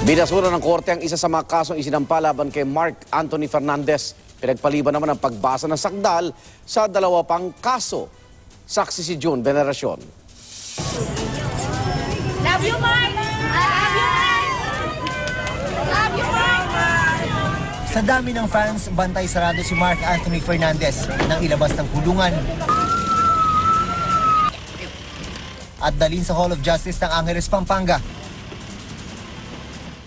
Binasura ng korte ang isa sa mga kasong isinampa laban kay Mark Anthony Fernandez. Pinagpaliban naman ang pagbasa ng sakdal sa dalawa pang kaso. Saksi si June Veneracion. Love you, Mark! Love you, Mark! Love you, Mark! Sa dami ng fans, bantay sarado si Mark Anthony Fernandez nang ilabas ng kulungan at dalhin sa Hall of Justice ng Angeles, Pampanga.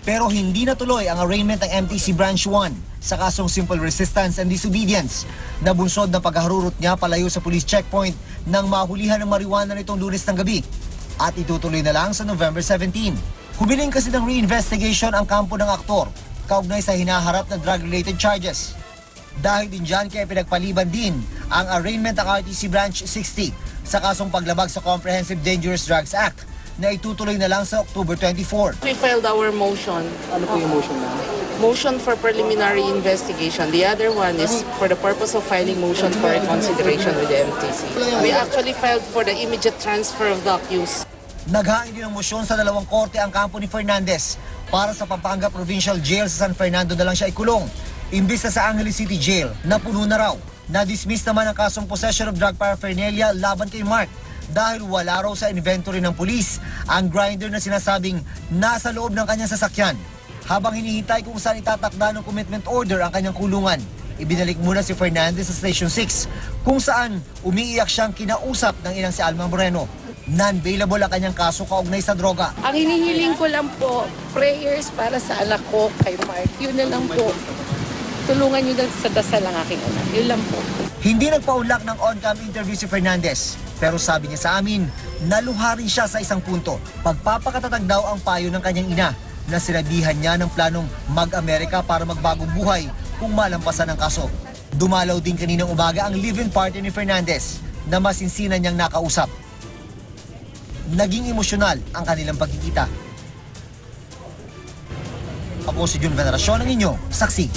Pero hindi natuloy ang arraignment ng MTC Branch 1 sa kasong simple resistance and disobedience na bunsod ng pagharurot niya palayo sa police checkpoint nang mahulihan ng marijuana nitong Lunes ng gabi at itutuloy na lang sa November 17. Humiling kasi ng reinvestigation ang kampo ng aktor kaugnay sa hinaharap na drug-related charges. Dahil din dyan kaya pinagpaliban din ang arraignment ng RTC Branch 60 sa kasong paglabag sa Comprehensive Dangerous Drugs Act na itutuloy na lang sa October 24. We filed our motion. Ano po yung motion na? Motion for preliminary investigation. The other one is for the purpose of filing motion for reconsideration with the MTC. We actually filed for the immediate transfer of the accused. Naghain din ng mosyon sa dalawang korte ang kampo ni Fernandez para sa Pampanga Provincial Jail sa San Fernando na lang siya ikulong. Imbis na sa Angeles City Jail na puno na raw. Na-dismiss naman ang kasong possession of drug paraphernalia laban kay Mark dahil wala raw sa inventory ng pulis ang grinder na sinasabing nasa loob ng kanyang sasakyan. Habang hinihintay kung saan itatakda ng commitment order ang kanyang kulungan, ibinalik muna si Fernandez sa Station 6 kung saan umiiyak siyang kinausap ng inang si Alma Moreno. Non-bailable ang kanyang kaso kaugnay sa droga. Ang hinihiling ko lang po, prayers para sa anak ko kay Mark. Yun na lang po. Tulungan niyo sa dasal ang aking anak. Yun lang po. Hindi nagpaunlak ng on-cam interview si Fernandez. Pero sabi niya sa amin, naluha rin siya sa isang punto. Pagpapakatatag daw ang payo ng kanyang ina na sinabihan niya ng planong mag-Amerika para magbagong buhay kung malampasan ang kaso. Dumalaw din kaninang umaga ang live-in partner ni Fernandez na masinsinan niyang nakausap. Naging emosyonal ang kanilang pagkikita. Ako si June Veneracion, ang inyong saksi.